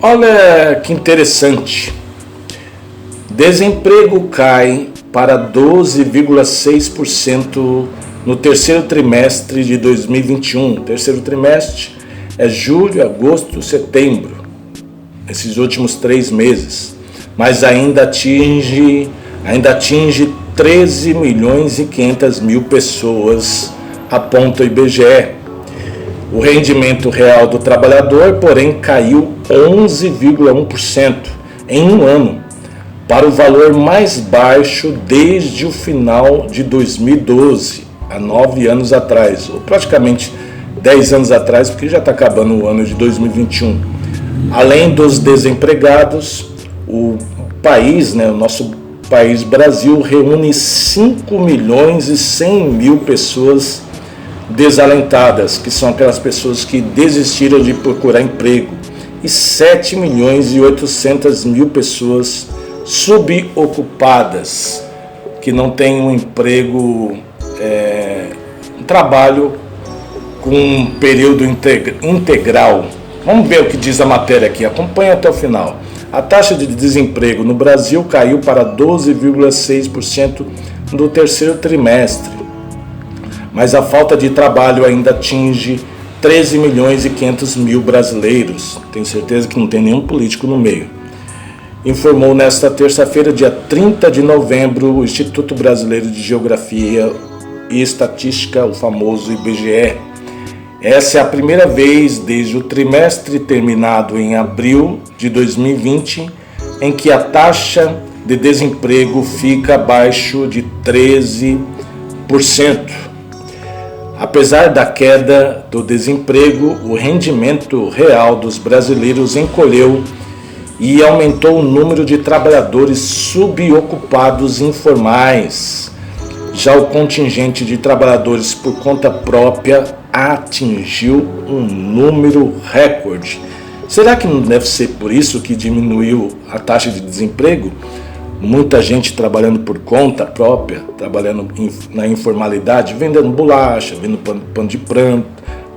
Olha que interessante. Desemprego cai para 12,6% no terceiro trimestre de 2021. Terceiro trimestre é julho, agosto, setembro, esses últimos 3 meses. Mas ainda atinge 13 milhões e 500 mil pessoas, aponta o IBGE. O rendimento real do trabalhador, porém, caiu 11,1% em um ano, para o valor mais baixo desde o final de 2012, há 9 anos atrás, ou praticamente 10 anos atrás, porque já está acabando o ano de 2021. Além dos desempregados, o país, o nosso país Brasil, reúne 5 milhões e 100 mil pessoas desalentadas, que são aquelas pessoas que desistiram de procurar emprego, e 7 milhões e 800 mil pessoas subocupadas, que não têm um emprego, um trabalho com um período integral. Vamos ver o que diz a matéria aqui, acompanha até o final. A taxa de desemprego no Brasil caiu para 12,6% no terceiro trimestre, mas a falta de trabalho ainda atinge 13 milhões e 500 mil brasileiros. Tenho certeza que não tem nenhum político no meio. Informou nesta terça-feira, dia 30 de novembro, o Instituto Brasileiro de Geografia e Estatística, o famoso IBGE. Essa é a primeira vez desde o trimestre terminado em abril de 2020 em que a taxa de desemprego fica abaixo de 13%. Apesar da queda do desemprego, o rendimento real dos brasileiros encolheu e aumentou o número de trabalhadores subocupados informais. Já o contingente de trabalhadores por conta própria atingiu um número recorde. Será que não deve ser por isso que diminuiu a taxa de desemprego? Muita gente trabalhando por conta própria, trabalhando na informalidade, vendendo bolacha, vendendo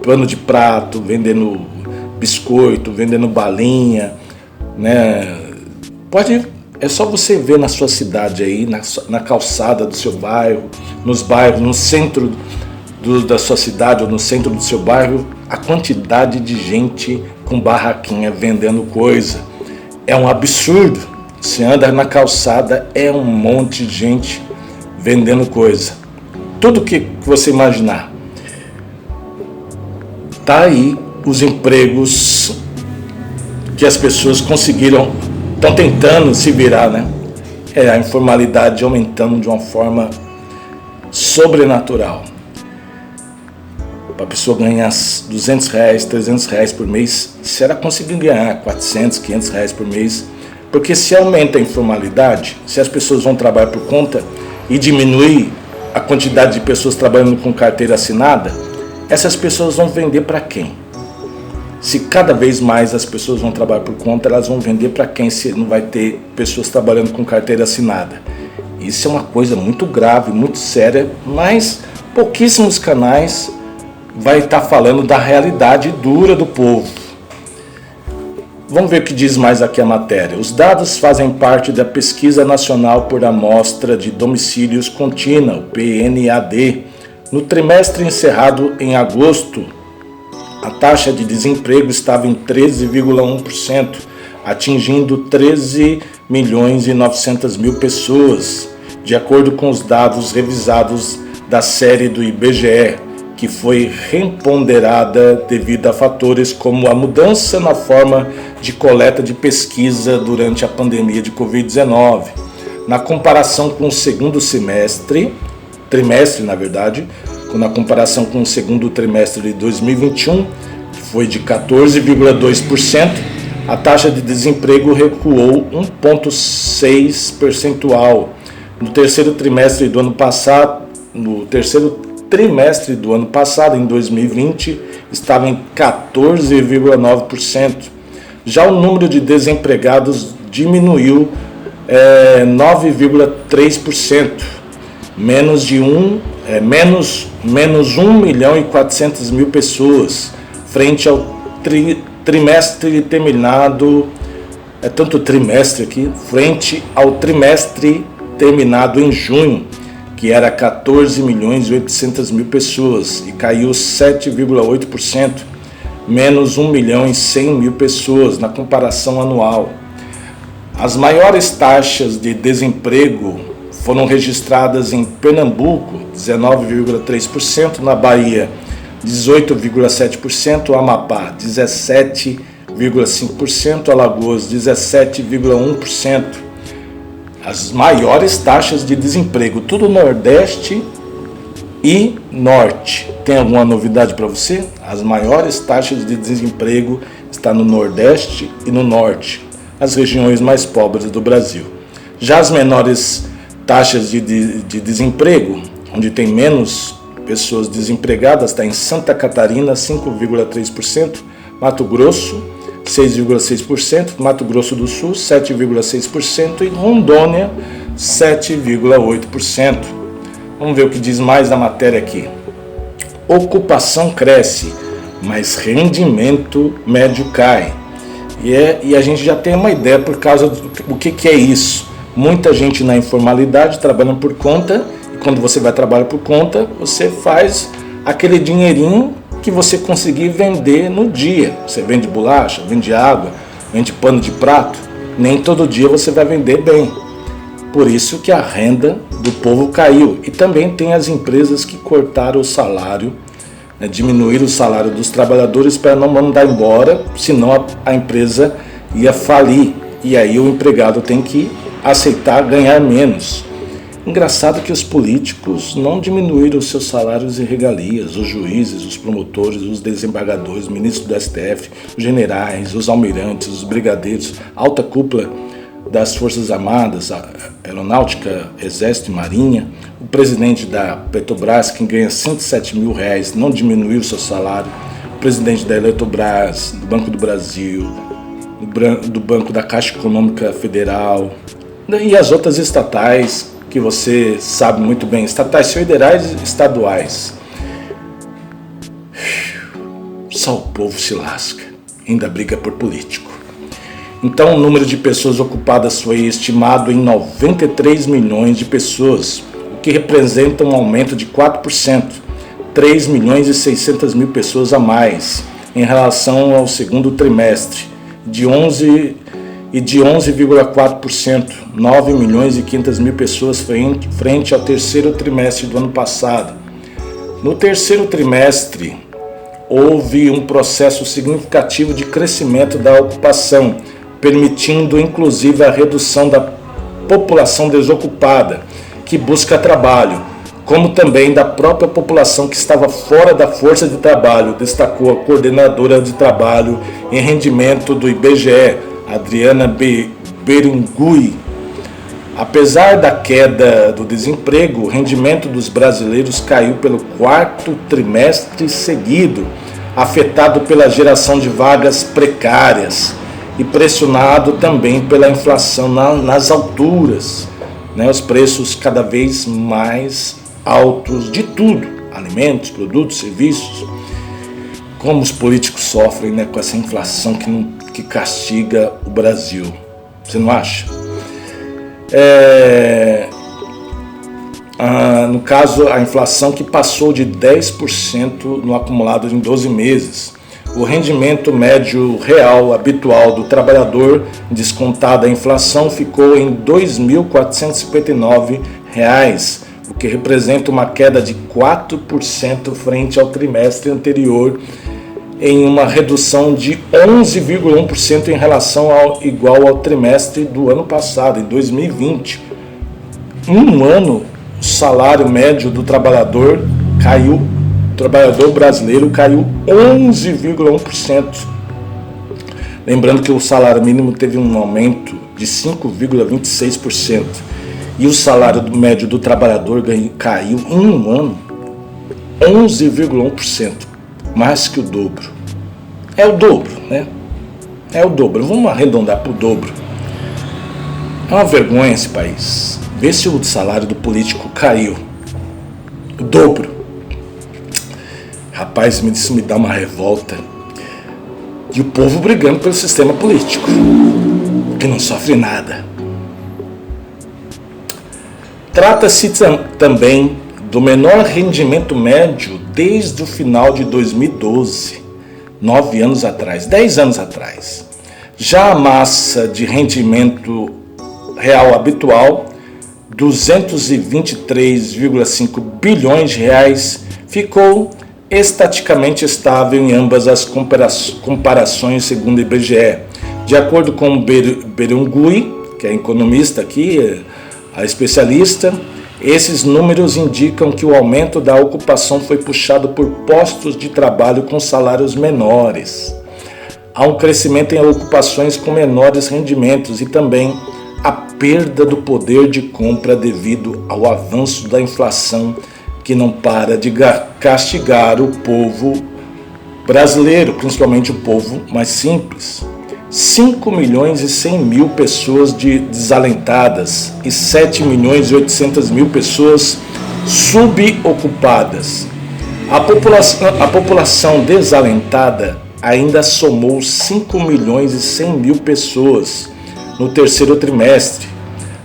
pano de prato, vendendo biscoito, vendendo balinha, É só você ver na sua cidade aí, na calçada do seu bairro, nos bairros, no centro da sua cidade ou no centro do seu bairro, a quantidade de gente com barraquinha vendendo coisa. É um absurdo. Você anda na calçada, é um monte de gente vendendo coisa. Tudo que você imaginar. Tá aí os empregos que as pessoas conseguiram, estão tentando se virar, A informalidade aumentando de uma forma sobrenatural. Para a pessoa ganhar R$200, R$300 por mês, se ela conseguir ganhar R$400, R$500 por mês, porque se aumenta a informalidade, se as pessoas vão trabalhar por conta e diminuir a quantidade de pessoas trabalhando com carteira assinada, essas pessoas vão vender para quem? Se cada vez mais as pessoas vão trabalhar por conta, elas vão vender para quem se não vai ter pessoas trabalhando com carteira assinada? Isso é uma coisa muito grave, muito séria, mas pouquíssimos canais vai estar falando da realidade dura do povo. Vamos ver o que diz mais aqui a matéria. Os dados fazem parte da Pesquisa Nacional por Amostra de Domicílios Contínua, PNAD. No trimestre encerrado em agosto, a taxa de desemprego estava em 13,1%, atingindo 13 milhões e 900 mil pessoas, de acordo com os dados revisados da série do IBGE, que foi reponderada devido a fatores como a mudança na forma de coleta de pesquisa durante a pandemia de Covid-19. Na comparação com o segundo na comparação com o segundo trimestre de 2021, que foi de 14,2%, a taxa de desemprego recuou 1,6 percentual. No terceiro trimestre do ano passado, em 2020, estava em 14,9%. Já o número de desempregados diminuiu 9,3%, menos 1 milhão e 400 mil pessoas, frente ao trimestre terminado, é tanto trimestre aqui, frente ao trimestre terminado em junho, que era 14.800.000 pessoas e caiu 7,8%, menos 1.100.000 pessoas na comparação anual. As maiores taxas de desemprego foram registradas em Pernambuco, 19,3%, na Bahia, 18,7%, Amapá, 17,5%, Alagoas, 17,1%. As maiores taxas de desemprego, tudo Nordeste e Norte. Tem alguma novidade para você? As maiores taxas de desemprego estão no Nordeste e no Norte, as regiões mais pobres do Brasil. Já as menores taxas de desemprego, onde tem menos pessoas desempregadas, está em Santa Catarina, 5,3%, Mato Grosso, 6,6%, Mato Grosso do Sul, 7,6% e Rondônia, 7,8%. Vamos ver o que diz mais na matéria aqui. Ocupação cresce, mas rendimento médio cai. E a gente já tem uma ideia por causa do que é isso. Muita gente na informalidade trabalhando por conta, e quando você vai trabalhar por conta, você faz aquele dinheirinho que você conseguir vender no dia. Você vende bolacha, vende água, vende pano de prato. Nem todo dia você vai vender bem. Por isso que a renda do povo caiu. E também tem as empresas que cortaram o salário, diminuíram o salário dos trabalhadores para não mandar embora, senão a empresa ia falir. E aí o empregado tem que aceitar ganhar menos. Engraçado que os políticos não diminuíram os seus salários e regalias, os juízes, os promotores, os desembargadores, os ministros do STF, os generais, os almirantes, os brigadeiros, alta cúpula das Forças Armadas, Aeronáutica, Exército e Marinha, o presidente da Petrobras, que ganha R$107 mil, não diminuiu o seu salário, o presidente da Eletrobras, do Banco do Brasil, do Banco da Caixa Econômica Federal e as outras estatais, que você sabe muito bem, estatais federais e estaduais. Só o povo se lasca, ainda briga por político. Então o número de pessoas ocupadas foi estimado em 93 milhões de pessoas, o que representa um aumento de 4%, 3 milhões e 600 mil pessoas a mais em relação ao segundo trimestre, de 11,4%, 9 milhões e 500 mil pessoas frente ao terceiro trimestre do ano passado. No terceiro trimestre, houve um processo significativo de crescimento da ocupação, permitindo inclusive a redução da população desocupada, que busca trabalho, como também da própria população que estava fora da força de trabalho, destacou a coordenadora de trabalho em rendimento do IBGE, Adriana Berungui. Apesar da queda do desemprego, o rendimento dos brasileiros caiu pelo quarto trimestre seguido, afetado pela geração de vagas precárias e pressionado também pela inflação nas alturas, os preços cada vez mais altos de tudo, alimentos, produtos, serviços. Como os políticos sofrem com essa inflação que castiga o Brasil. Você não acha? No caso, a inflação que passou de 10% no acumulado em 12 meses. O rendimento médio real habitual do trabalhador, descontada a inflação, ficou em R$ 2.459, o que representa uma queda de 4% frente ao trimestre anterior, em uma redução de 11,1% em relação igual ao trimestre do ano passado, em 2020. Em um ano, o salário médio do trabalhador brasileiro caiu 11,1%. Lembrando que o salário mínimo teve um aumento de 5,26%. E o salário médio do trabalhador caiu em um ano 11,1%. Mais que o dobro. É o dobro, né? É o dobro. Vamos arredondar para o dobro. É uma vergonha esse país. Vê se o salário do político caiu. O dobro. Rapaz, isso me dá uma revolta. E o povo brigando pelo sistema político, que não sofre nada. Trata-se também do menor rendimento médio desde o final de 2012, 9 anos atrás, 10 anos atrás. Já a massa de rendimento real habitual, 223,5 bilhões de reais, ficou estaticamente estável em ambas as comparações segundo o IBGE. De acordo com o Berungui, que é economista aqui, a especialista, esses números indicam que o aumento da ocupação foi puxado por postos de trabalho com salários menores. Há um crescimento em ocupações com menores rendimentos e também a perda do poder de compra devido ao avanço da inflação que não para de castigar o povo brasileiro, principalmente o povo mais simples. 5 milhões e 100 mil pessoas desalentadas e 7 milhões e 800 mil pessoas subocupadas. A população desalentada ainda somou 5 milhões e 100 mil pessoas no terceiro trimestre,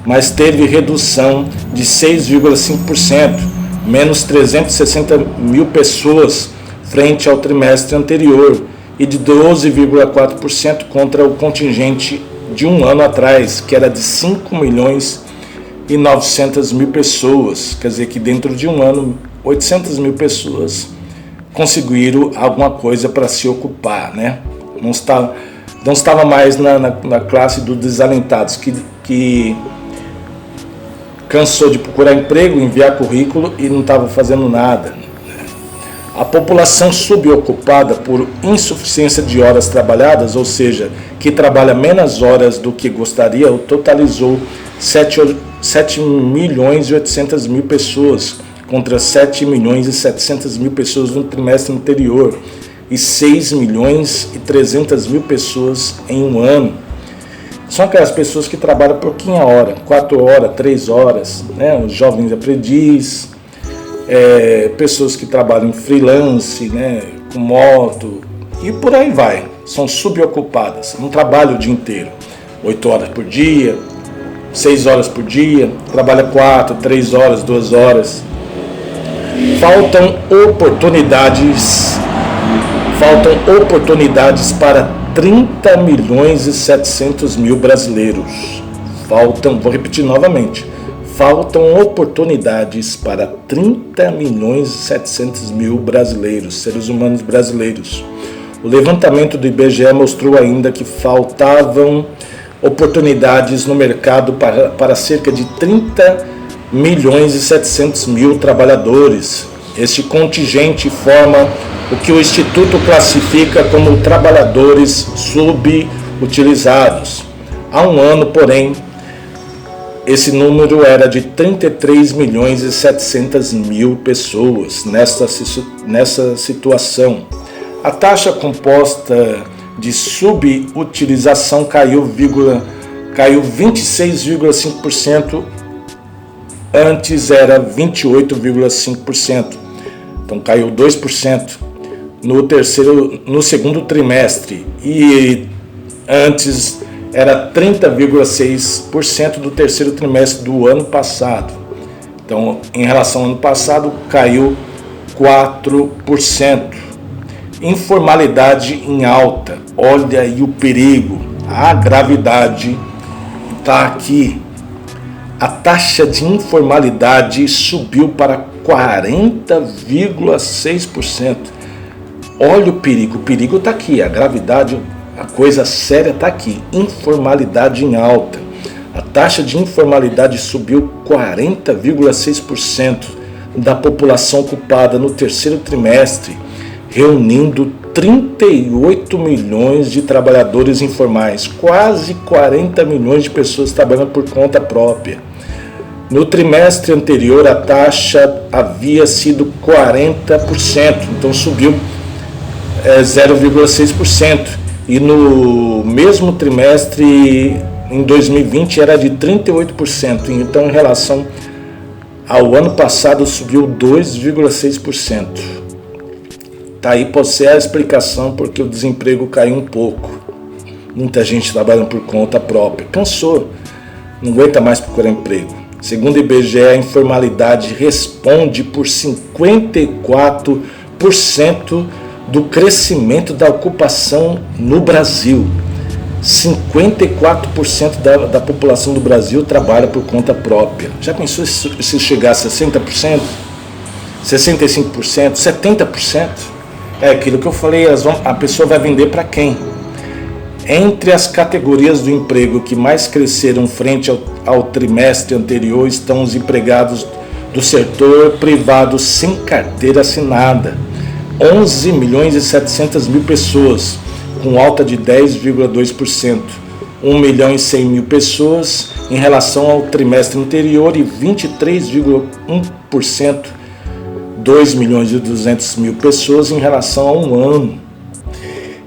mas teve redução de 6,5%, menos 360 mil pessoas frente ao trimestre anterior e de 12,4% contra o contingente de um ano atrás, que era de 5 milhões e 900 mil pessoas. Quer dizer que dentro de um ano, 800 mil pessoas conseguiram alguma coisa para se ocupar, né? Não estava mais na classe dos desalentados, que cansou de procurar emprego, enviar currículo e não estava fazendo nada. A população subocupada por insuficiência de horas trabalhadas, ou seja, que trabalha menos horas do que gostaria, totalizou 7 milhões e 800 mil pessoas, contra 7 milhões e 700 mil pessoas no trimestre anterior e 6 milhões e 300 mil pessoas em um ano. São aquelas pessoas que trabalham pouquinha hora, 4 horas, 3 horas, né? Os jovens aprendizes, pessoas que trabalham em freelance, né? Com moto e por aí vai. São subocupadas, não trabalham o dia inteiro, 8 horas por dia, 6 horas por dia, trabalha 4, 3 horas, 2 horas. Faltam oportunidades para 30 milhões e 700 mil brasileiros. Vou repetir novamente, faltam oportunidades para 30 milhões e 700 mil brasileiros, seres humanos brasileiros. O levantamento do IBGE mostrou ainda que faltavam oportunidades no mercado para cerca de 30 milhões e 700 mil trabalhadores. Este contingente forma o que o Instituto classifica como trabalhadores subutilizados. Há um ano, porém, esse número era de 33 milhões e 700 mil pessoas nessa situação. A taxa composta de subutilização caiu 26,5%, antes era 28,5%, então caiu 2% no segundo trimestre, e antes era 30,6% do terceiro trimestre do ano passado. Então, em relação ao ano passado, caiu 4%. Informalidade em alta, olha aí o perigo, a gravidade está aqui. A taxa de informalidade subiu para 40,6%. Olha o perigo está aqui, a gravidade, a coisa séria está aqui, informalidade em alta. A taxa de informalidade subiu 40,6% da população ocupada no terceiro trimestre, reunindo 38 milhões de trabalhadores informais, quase 40 milhões de pessoas trabalhando por conta própria. No trimestre anterior, a taxa havia sido 40%, então subiu 0,6%. E no mesmo trimestre, em 2020, era de 38%. Então, em relação ao ano passado, subiu 2,6%. Tá aí pode ser a explicação porque o desemprego caiu um pouco. Muita gente trabalhando por conta própria. Cansou, não aguenta mais procurar emprego. Segundo o IBGE, a informalidade responde por 54% do crescimento da ocupação no Brasil. 54% da população do Brasil trabalha por conta própria. Já pensou se chegar a 60%? 65%? 70%? É aquilo que eu falei, a pessoa vai vender para quem? Entre as categorias do emprego que mais cresceram frente ao trimestre anterior estão os empregados do setor privado sem carteira assinada. 11 milhões e 700 mil pessoas, com alta de 10,2%. 1 milhão e 100 mil pessoas em relação ao trimestre anterior e 23,1%. 2 milhões e 200 mil pessoas em relação a um ano.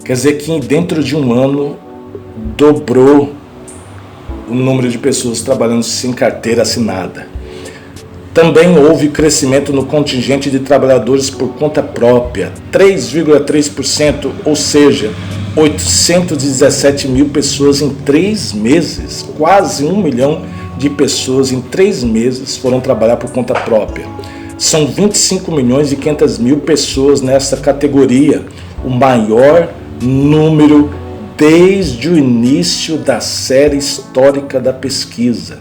Quer dizer que dentro de um ano dobrou o número de pessoas trabalhando sem carteira assinada. Também houve crescimento no contingente de trabalhadores por conta própria, 3,3%, ou seja, 817 mil pessoas em 3 meses. Quase 1 milhão de pessoas em 3 meses foram trabalhar por conta própria. São 25 milhões e 500 mil pessoas nessa categoria, o maior número desde o início da série histórica da pesquisa.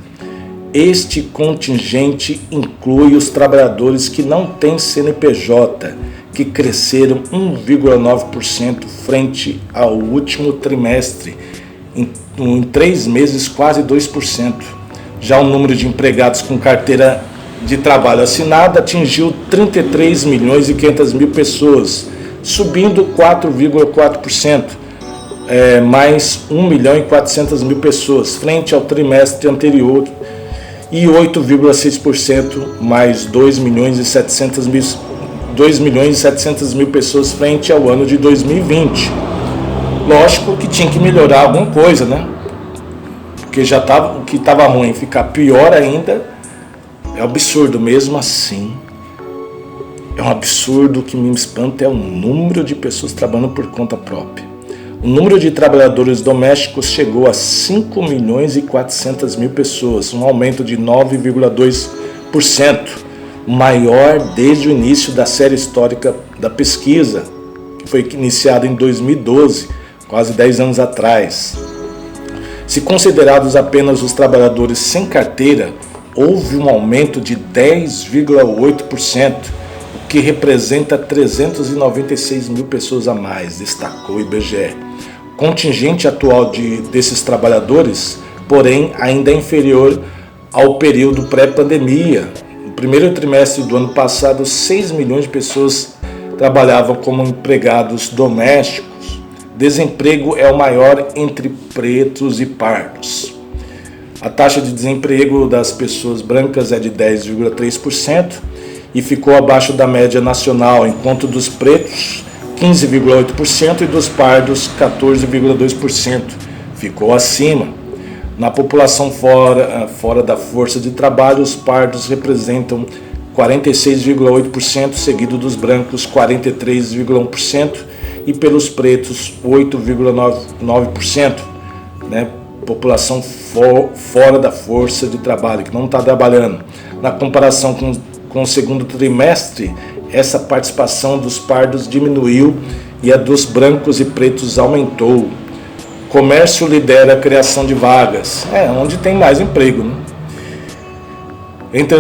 Este contingente inclui os trabalhadores que não têm CNPJ, que cresceram 1,9% frente ao último trimestre, em 3 meses quase 2%. Já o número de empregados com carteira de trabalho assinada atingiu 33 milhões e 500 mil pessoas, subindo 4,4%, mais 1 milhão e 400 mil pessoas, frente ao trimestre anterior, e 8,6%, mais 2 milhões e 700 mil pessoas, frente ao ano de 2020. Lógico que tinha que melhorar alguma coisa, né? Porque já o que estava ruim ficar pior ainda. É um absurdo, mesmo assim. É um absurdo. O que me espanta é o número de pessoas trabalhando por conta própria. O número de trabalhadores domésticos chegou a 5 milhões e 400 mil pessoas, um aumento de 9,2%, maior desde o início da série histórica da pesquisa, que foi iniciada em 2012, quase 10 anos atrás. Se considerados apenas os trabalhadores sem carteira, houve um aumento de 10,8%, o que representa 396 mil pessoas a mais, destacou o IBGE. O contingente atual desses trabalhadores, porém, ainda é inferior ao período pré-pandemia. No primeiro trimestre do ano passado, 6 milhões de pessoas trabalhavam como empregados domésticos. Desemprego é o maior entre pretos e pardos. A taxa de desemprego das pessoas brancas é de 10,3% e ficou abaixo da média nacional, enquanto dos pretos 15,8% e dos pardos 14,2%. Ficou acima. Na população fora da força de trabalho, os pardos representam 46,8%, seguido dos brancos 43,1% e pelos pretos 8,9%, né? População fora da força de trabalho, que não está trabalhando. Na comparação com o segundo trimestre, essa participação dos pardos diminuiu e a dos brancos e pretos aumentou. Comércio lidera a criação de vagas, onde tem mais emprego, né? Entre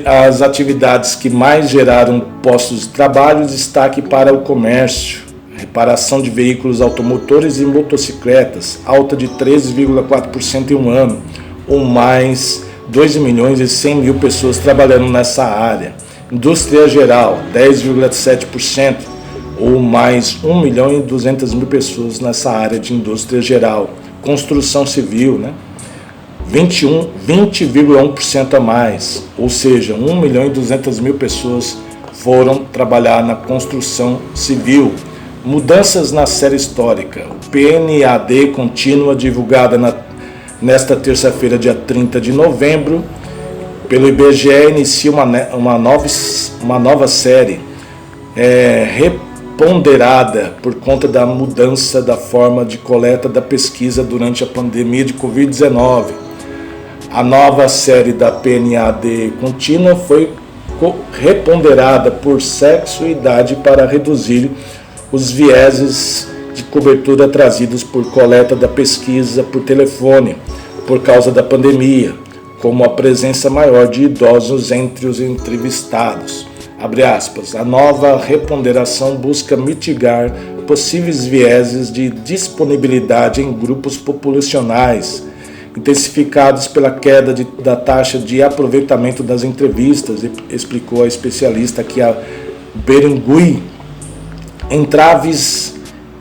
as atividades que mais geraram postos de trabalho, destaque para o comércio. Reparação de veículos automotores e motocicletas, alta de 13,4% em um ano, ou mais 2 milhões e 100 mil pessoas trabalhando nessa área. Indústria geral, 10,7%, ou mais 1 milhão e 200 mil pessoas nessa área de indústria geral. Construção civil, 20,1% a mais, ou seja, 1 milhão e 200 mil pessoas foram trabalhar na construção civil. Mudanças na série histórica. O PNAD contínua, divulgada nesta terça-feira, dia 30 de novembro, pelo IBGE, inicia uma nova série, reponderada por conta da mudança da forma de coleta da pesquisa durante a pandemia de Covid-19. A nova série da PNAD contínua foi reponderada por sexo e idade para reduzir os vieses de cobertura trazidos por coleta da pesquisa por telefone por causa da pandemia, como a presença maior de idosos entre os entrevistados. Abre aspas, a nova reponderação busca mitigar possíveis vieses de disponibilidade em grupos populacionais, intensificados pela queda da taxa de aproveitamento das entrevistas, explicou a especialista aqui, a Berengui, entraves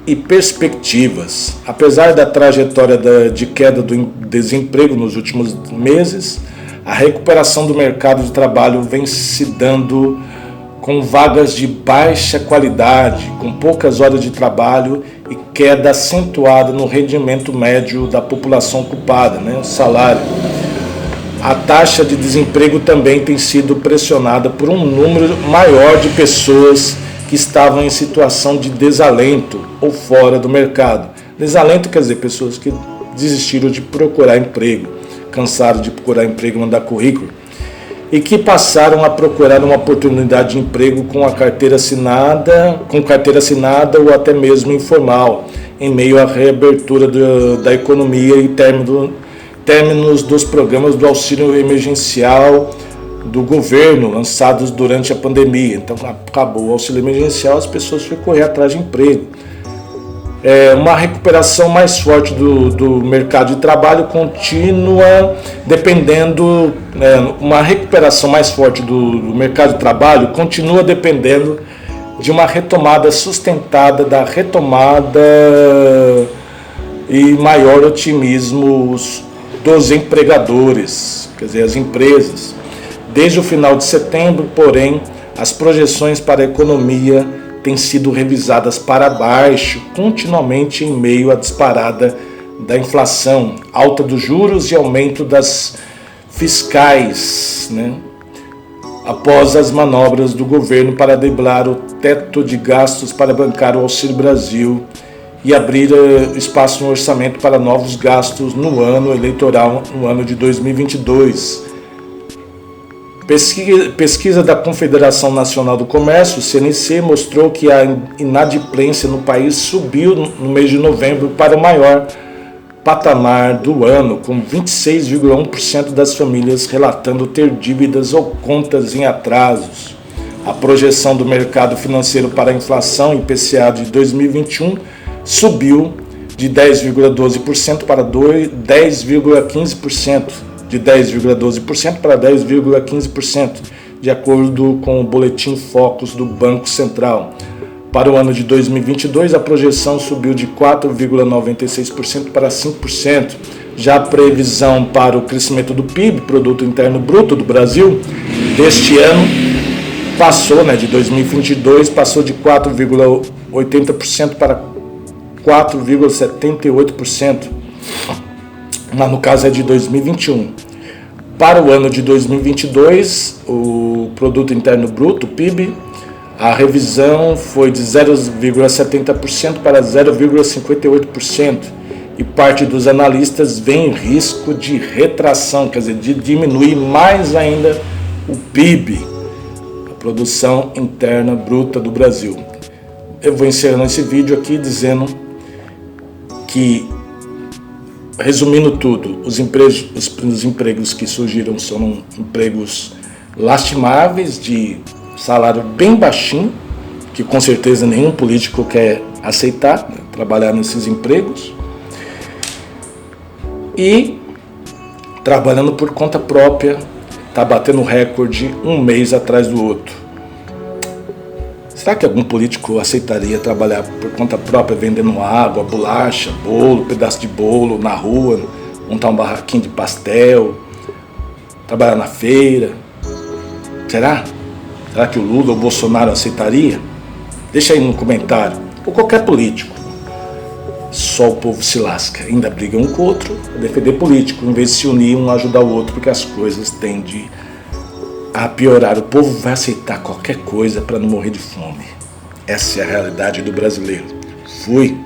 e perspectivas. Apesar da trajetória de queda do desemprego nos últimos meses, a recuperação do mercado de trabalho vem se dando com vagas de baixa qualidade, com poucas horas de trabalho e queda acentuada no rendimento médio da população ocupada, o salário. A taxa de desemprego também tem sido pressionada por um número maior de pessoas que estavam em situação de desalento ou fora do mercado. Desalento quer dizer pessoas que desistiram de procurar emprego, cansaram de procurar emprego e mandar currículo, e que passaram a procurar uma oportunidade de emprego com carteira assinada ou até mesmo informal, em meio à reabertura da economia e términos dos programas do auxílio emergencial do governo lançados durante a pandemia. Então acabou o auxílio emergencial, as pessoas foram correr atrás de emprego. Uma recuperação mais forte do mercado de trabalho continua dependendo, uma recuperação mais forte do mercado de trabalho continua dependendo de uma retomada sustentada da retomada e maior otimismo dos empregadores, quer dizer, as empresas. Desde o final de setembro, porém, as projeções para a economia têm sido revisadas para baixo continuamente em meio à disparada da inflação, alta dos juros e aumento das fiscais, após as manobras do governo para driblar o teto de gastos para bancar o Auxílio Brasil e abrir espaço no orçamento para novos gastos no ano eleitoral, no ano de 2022. Pesquisa da Confederação Nacional do Comércio, CNC, mostrou que a inadimplência no país subiu no mês de novembro para o maior patamar do ano, com 26,1% das famílias relatando ter dívidas ou contas em atrasos. A projeção do mercado financeiro para a inflação IPCA de 2021 subiu de 10,12% para 10,15%. De 10,12% para 10,15%, de acordo com o Boletim Focus do Banco Central. Para o ano de 2022, a projeção subiu de 4,96% para 5%. Já a previsão para o crescimento do PIB, Produto Interno Bruto do Brasil, deste ano, passou, de 2022, passou de 4,80% para 4,78%. Mas no caso é de 2021. Para o ano de 2022, o Produto Interno Bruto, PIB, a revisão foi de 0,70% para 0,58%, e parte dos analistas vê em risco de retração, quer dizer, de diminuir mais ainda o PIB, a Produção Interna Bruta do Brasil. Eu vou encerrando esse vídeo aqui dizendo que, resumindo tudo, os empregos que surgiram são empregos lastimáveis, de salário bem baixinho, que com certeza nenhum político quer aceitar, trabalhar nesses empregos, e trabalhando por conta própria, está batendo recorde um mês atrás do outro. Será que algum político aceitaria trabalhar por conta própria, vendendo água, bolacha, bolo, pedaço de bolo na rua, montar um barraquinho de pastel, trabalhar na feira? Será? Será que o Lula ou o Bolsonaro aceitaria? Deixa aí no comentário. Ou qualquer político. Só o povo se lasca. Ainda briga um com o outro a defender político, em vez de se unir um a ajudar o outro, porque as coisas tendem a piorar. O povo vai aceitar qualquer coisa para não morrer de fome. Essa é a realidade do brasileiro. Fui.